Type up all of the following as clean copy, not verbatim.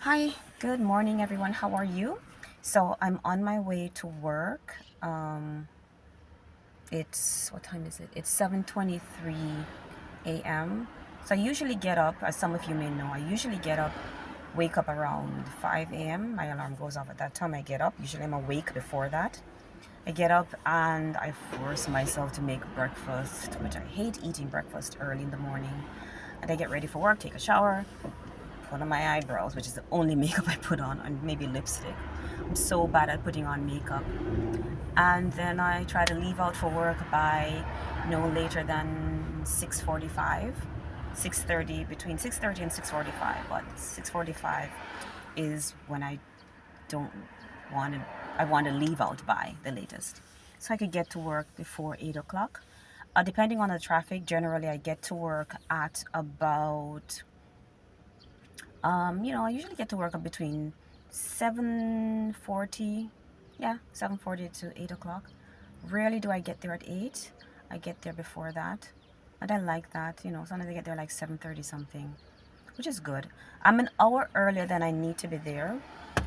Hi, good morning, everyone. How are you? So I'm on my way to work. It's what time is it? It's 7:23 a.m. So I usually get up, as some of you may know, I usually get up, wake up around 5 a.m. My alarm goes off at that time. I get up. Usually I'm awake before that. I get up and I force myself to make breakfast, which I hate eating breakfast early in the morning. And I get ready for work, take a shower, put on my eyebrows, which is the only makeup I put on, and maybe lipstick. I'm so bad at putting on makeup. And then I try to leave out for work by no later than 6:45, 6:30, between 6:30 and 6:45. But 6:45 is when don't want to, I want to leave out by the latest. So I could get to work before 8 o'clock. Depending on the traffic, generally I get to work at about I usually get to work up between 7:40, yeah, 7:40 to 8 o'clock. Rarely do I get there at 8. I get there before that. And I like that, sometimes I get there like 7:30 something, which is good. I'm an hour earlier than I need to be there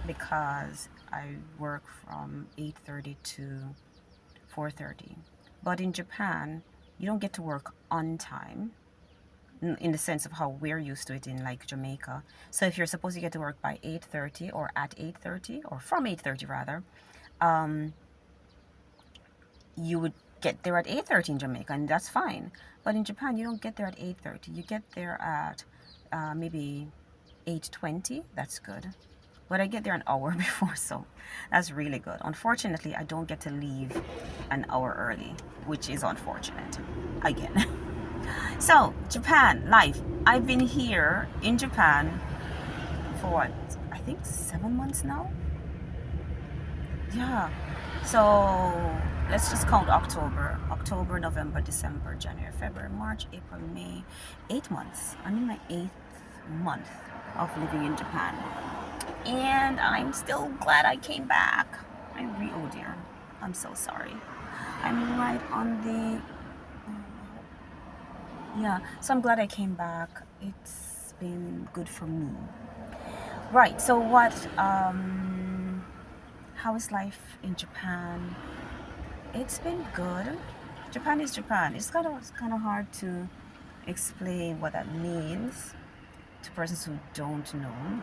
because I work from 8:30 to 4:30. But in Japan, you don't get to work on time in the sense of how we're used to it in like Jamaica. So if you're supposed to get to work by 8:30 or at 8:30 or from 8:30 rather, um, you would get there at 8:30 in Jamaica, and that's fine. But in Japan, you don't get there at 8:30. You get there at maybe 8:20. That's good. But I get there an hour before, so that's really good. Unfortunately, I don't get to leave an hour early, which is unfortunate. Again. So, Japan, life. I've been here in Japan for what? I think 7 months now? Yeah. So, let's just count October. October, November, December, January, February, March, April, May. 8 months. I'm in my 8th month of living in Japan. And I'm still glad I came back. Oh dear. I'm so sorry. I'm right on the Yeah, so I'm glad I came back. It's been good for me. Right, so how is life in Japan? It's been good. Japan is Japan. It's kind of hard to explain what that means to persons who don't know.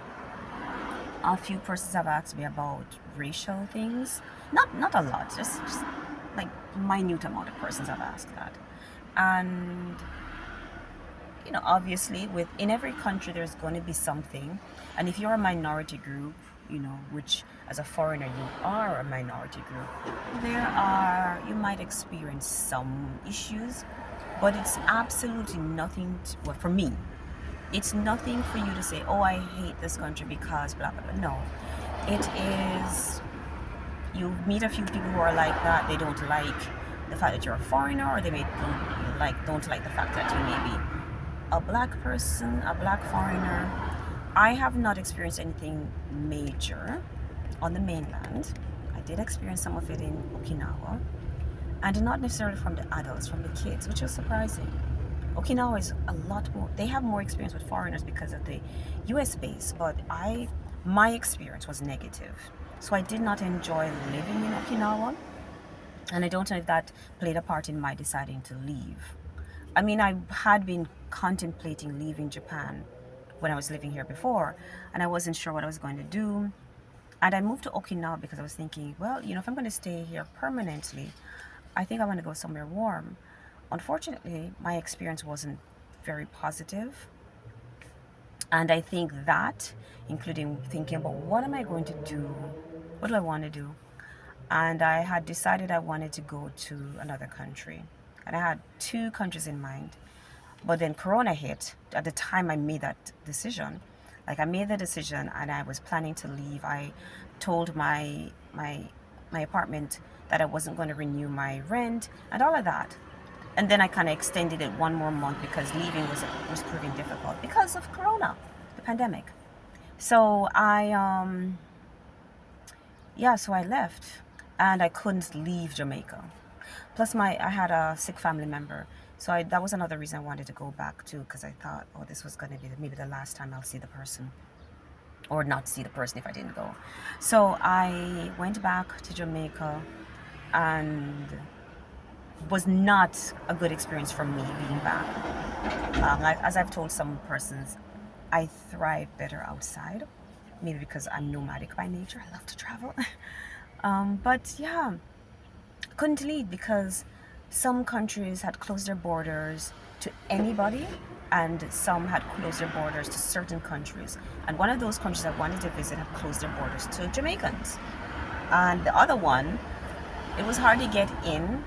A few persons have asked me about racial things. Not a lot, just like minute amount of persons have asked that. And obviously within every country there's going to be something, and if you're a minority group, which as a foreigner you are a minority group, you might experience some issues, but it's absolutely nothing well, for me, it's nothing for you to say, oh, I hate this country because blah blah blah. No, it is, you meet a few people who are like that. They don't like the fact that you're a foreigner, or they may don't like the fact that you may be a black person, a black foreigner. I have not experienced anything major on the mainland. I did experience some of it in Okinawa, and not necessarily from the adults, from the kids, which was surprising. Okinawa is a lot more, they have more experience with foreigners because of the US base, but my experience was negative. So I did not enjoy living in Okinawa, and I don't know if that played a part in my deciding to leave. I mean, I had been contemplating leaving Japan when I was living here before, and I wasn't sure what I was going to do. And I moved to Okinawa because I was thinking, well, if I'm going to stay here permanently, I think I want to go somewhere warm. Unfortunately, my experience wasn't very positive, and I think that, including thinking about what am I going to do, what do I want to do, and I had decided I wanted to go to another country, and I had two countries in mind. But then Corona hit at the time I made that decision. Like, I made the decision and I was planning to leave. I told my apartment that I wasn't going to renew my rent and all of that. And then I kind of extended it one more month because leaving was proving difficult because of Corona, the pandemic. So so I left, and I couldn't leave Jamaica. Plus, I had a sick family member, so that was another reason I wanted to go back too, because I thought, oh, this was going to be maybe the last time I'll see the person. or not see the person if I didn't go. So I went back to Jamaica, and was not a good experience for me being back. As I've told some persons, I thrive better outside, maybe because I'm nomadic by nature. I love to travel. But yeah, couldn't leave because some countries had closed their borders to anybody, and some had closed their borders to certain countries. And one of those countries I wanted to visit had closed their borders to Jamaicans. And the other one, it was hard to get in.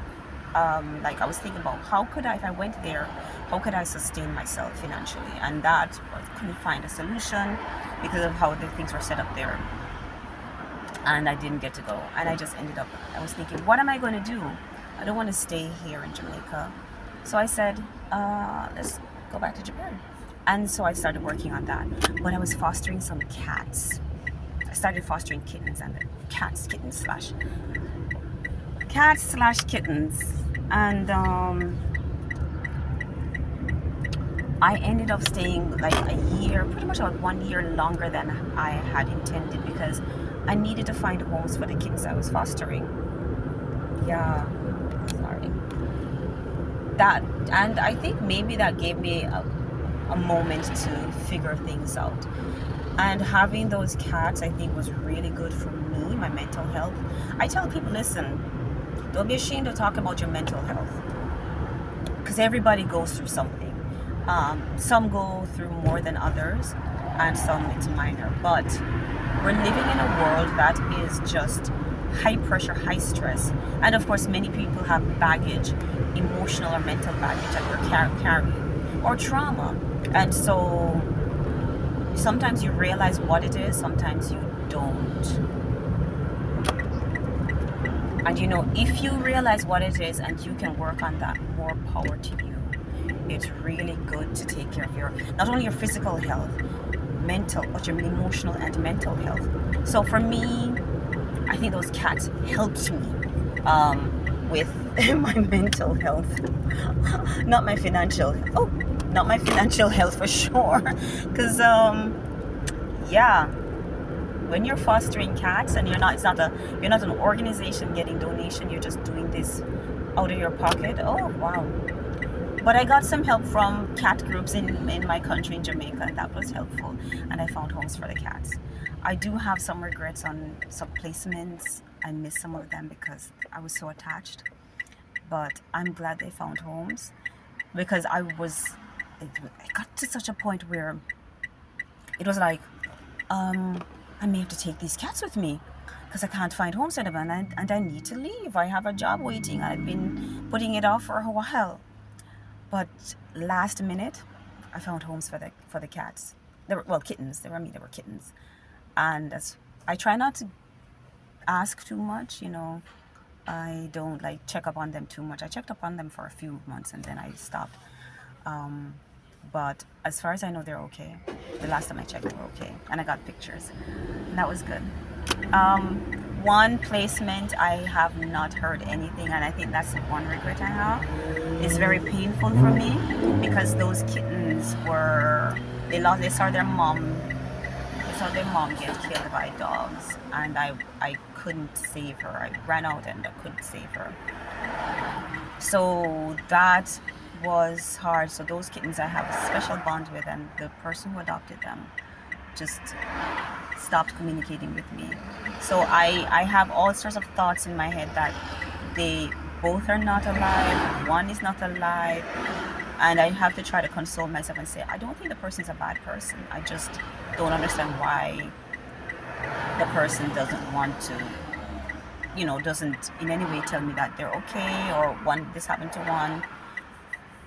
Like I was thinking about how could I, if I went there, how could I sustain myself financially? And that I couldn't find a solution because of how the things were set up there. And I didn't get to go. And I just ended up, I was thinking, what am I going to do? I don't want to stay here in Jamaica. So I said, let's go back to Japan. And so I started working on that. But I was fostering some cats. I started fostering kittens and kittens slash kittens. And I ended up staying like a year, pretty much about 1 year longer than I had intended, because I needed to find homes for the kittens I was fostering. Yeah, sorry. That, and I think maybe that gave me a moment to figure things out. And having those cats, I think, was really good for me, my mental health. I tell people, listen, don't be ashamed to talk about your mental health, because everybody goes through something. Some go through more than others, and some it's minor. But we're living in a world that is just high pressure, high stress. And of course, many people have baggage, emotional or mental baggage that they're carrying, or trauma. And so sometimes you realize what it is, sometimes you don't. And you know, if you realize what it is and you can work on that, more power to you. It's really good to take care of your, not only your physical health, mental, but your emotional and mental health. So for me, I think those cats helped me with my mental health. Not my financial, not my financial health for sure. Because, yeah, when you're fostering cats and you're not an organization getting donation, you're just doing this out of your pocket. Oh, wow. But I got some help from cat groups in my country, in Jamaica, and that was helpful. And I found homes for the cats. I do have some regrets on some placements. I missed some of them because I was so attached. But I'm glad they found homes, because I got to such a point where it was like, I may have to take these cats with me because I can't find homes for them, and I need to leave. I have a job waiting. I've been putting it off for a while. But last minute, I found homes for the cats. They were, well, kittens. They were kittens. And I try not to ask too much, you know. I don't like check up on them too much. I checked up on them for a few months and then I stopped. But as far as I know, they're okay. The last time I checked, they were okay. And I got pictures. And that was good. One placement, I have not heard anything, and I think that's the one regret I have. It's very painful for me because those kittens they saw their mom get killed by dogs, and I couldn't save her. I ran out and I couldn't save her. So that was hard. So those kittens I have a special bond with, and the person who adopted them just stopped communicating with me. So I have all sorts of thoughts in my head that they both are not alive, one is not alive, and I have to try to console myself and say, I don't think the person is a bad person. I just don't understand why the person doesn't want to, doesn't in any way tell me that they're okay, or this happened to one.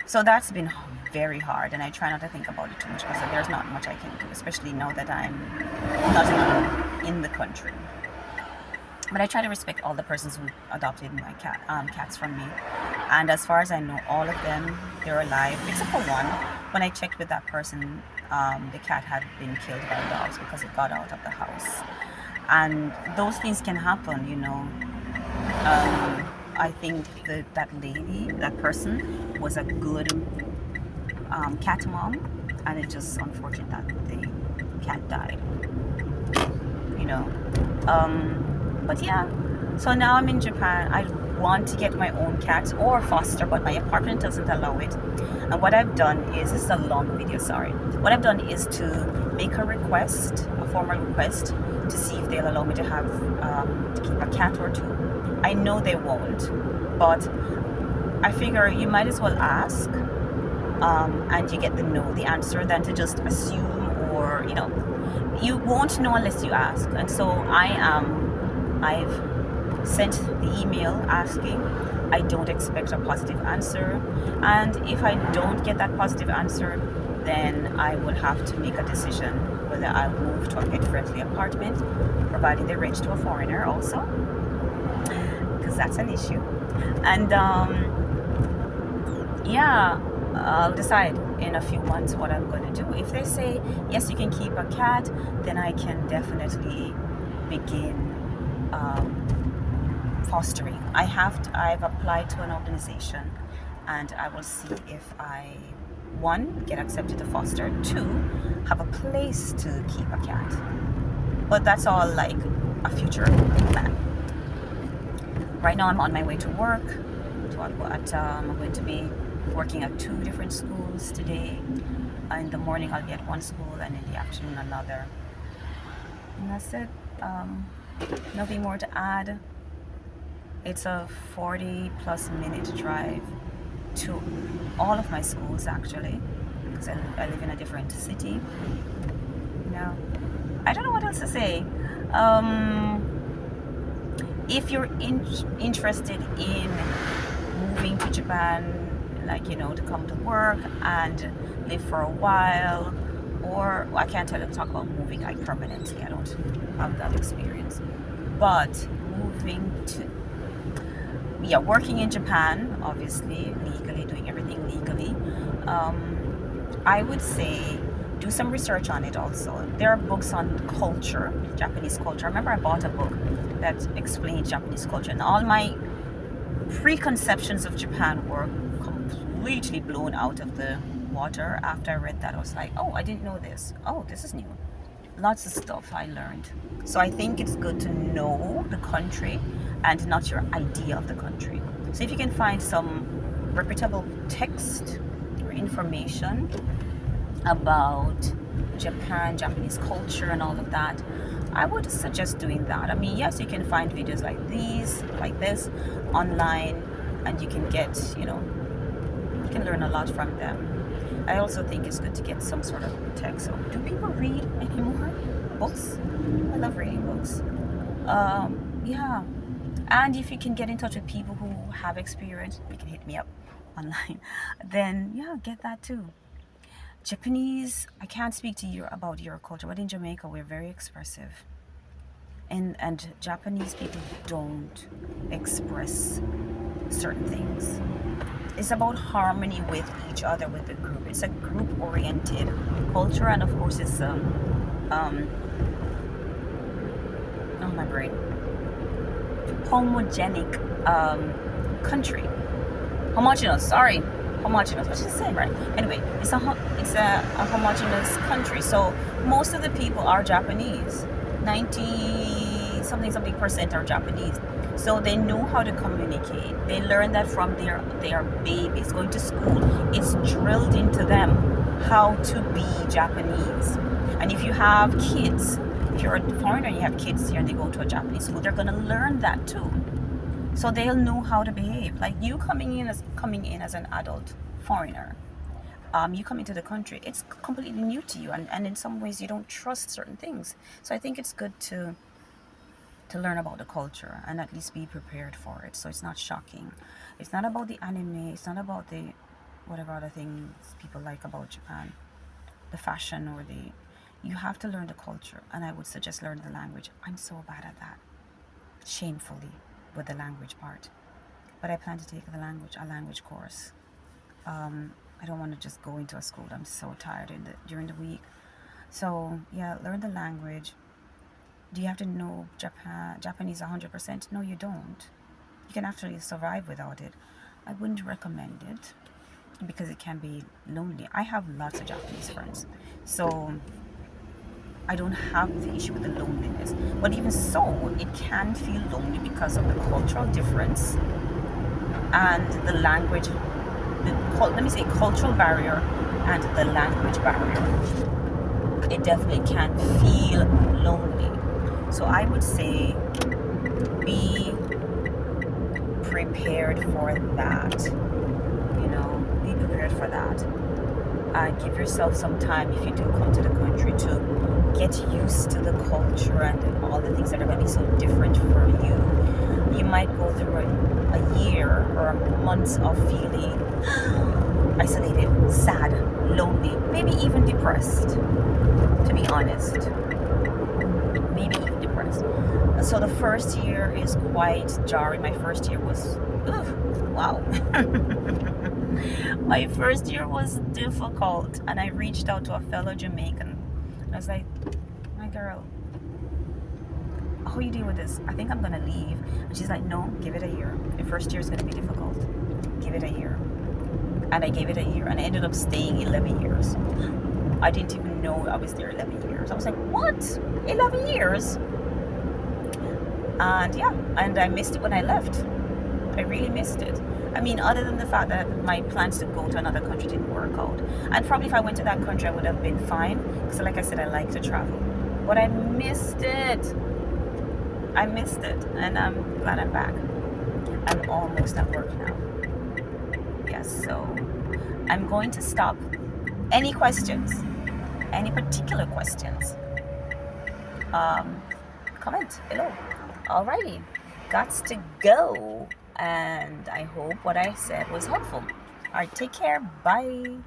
So that's been very hard, and I try not to think about it too much because there's not much I can do, especially now that I'm not in the country. But I try to respect all the persons who adopted my cats from me. And as far as I know, all of them, they're alive, except for one. When I checked with that person, the cat had been killed by dogs because it got out of the house. And those things can happen, I think that person was a good cat mom, and it's just unfortunate that the cat died. you know. But yeah, so now I'm in Japan. I want to get my own cat or foster, but my apartment doesn't allow it. And what I've done is, this is a long video, sorry. What I've done is to make a request, a formal request, to see if they'll allow me to have to keep a cat or two. I know they won't, but I figure you might as well ask, and you get the answer, than to just assume, or you won't know unless you ask. And so I've sent the email asking. I don't expect a positive answer, and if I don't get that positive answer, then I will have to make a decision whether I'll move to a pet-friendly apartment, providing they rent to a foreigner also, because that's an issue. And yeah, I'll decide in a few months what I'm going to do. If they say yes, you can keep a cat, then I can definitely begin fostering. I've applied to an organization, and I will see if I, one, get accepted to foster, two, have a place to keep a cat. But that's all like a future plan. Right now I'm on my way to work. I'm going to be working at 2 different schools today. In the morning I'll be at one school, and in the afternoon another. And that's it. Nothing more to add. It's a 40+ minute drive to all of my schools, actually, because I live in a different city. I don't know what else to say. If you're interested in moving to Japan, to come to work and live for a while, or I can't talk about moving like permanently. I don't have that experience. But working in Japan, obviously, legally, doing everything legally, I would say do some research on it also. There are books on culture, Japanese culture. I remember I bought a book that explained Japanese culture, and all my preconceptions of Japan were completely blown out of the water after I read that. I was like, oh, I didn't know this. Oh, this is new. Lots of stuff I learned. So I think it's good to know the country and not your idea of the country. So if you can find some reputable text or information about Japan, Japanese culture, and all of that, I would suggest doing that. I mean, yes, you can find videos like this online, and you can get, you can learn a lot from them. I also think it's good to get some sort of text. So, do people read anymore? Books? I love reading books. Yeah. And if you can get in touch with people who have experience, you can hit me up online. Then, yeah, get that too. Japanese, I can't speak to you about your culture, but in Jamaica, we're very expressive. And Japanese people don't express certain things. It's about harmony with each other, with the group. It's a group-oriented culture, and of course, it's oh, my brain, homogenic country. Homogeneous. Sorry, homogeneous. What did I say, right? Anyway, it's a homogeneous country. So most of the people are Japanese. 90-something% are Japanese. So they know how to communicate. They learn that from their babies going to school. It's drilled into them how to be Japanese. And if you have kids, if you're a foreigner and you have kids here and they go to a Japanese school, they're going to learn that too. So they'll know how to behave. Like you coming in as an adult foreigner, you come into the country, it's completely new to you, and in some ways you don't trust certain things. So I think it's good to learn about the culture and at least be prepared for it, so it's not shocking. It's not about the anime, it's not about the whatever other things people like about Japan, the fashion or you have to learn the culture, and I would suggest learn the language. I'm so bad at that, shamefully, with the language part, but I plan to take a language course. I don't want to just go into a school. I'm so tired during the week. So yeah, learn the language. Do you have to know Japanese 100%? No, you don't. You can actually survive without it. I wouldn't recommend it because it can be lonely. I have lots of Japanese friends. So I don't have the issue with the loneliness. But even so, it can feel lonely because of the cultural difference and the language, let me say cultural barrier and the language barrier. It definitely can feel lonely. So I would say be prepared for that. Be prepared for that. Give yourself some time if you do come to the country to get used to the culture and all the things that are going to be so different for you. You might go through a year or months of feeling isolated, sad, lonely, maybe even depressed, to be honest. Maybe even depressed. So the first year is quite jarring. My first year was, wow. My first year was difficult, and I reached out to a fellow Jamaican. I was like, my girl, how you deal with this? I think I'm gonna leave. And she's like, no, give it a year. The first year is gonna be difficult. Give it a year. And I gave it a year, and I ended up staying 11 years. I didn't even know I was there 11 years. I was like, what? 11 years? And yeah, and I missed it when I left. I really missed it. I mean, other than the fact that my plans to go to another country didn't work out. And probably if I went to that country, I would have been fine. Because like I said, I like to travel. But I missed it. I missed it. And I'm glad I'm back. I'm almost at work now. Yes, so I'm going to stop. Any questions? Any particular questions? Comment below. Alrighty. Gots to go. And I hope what I said was helpful. Alright, take care. Bye.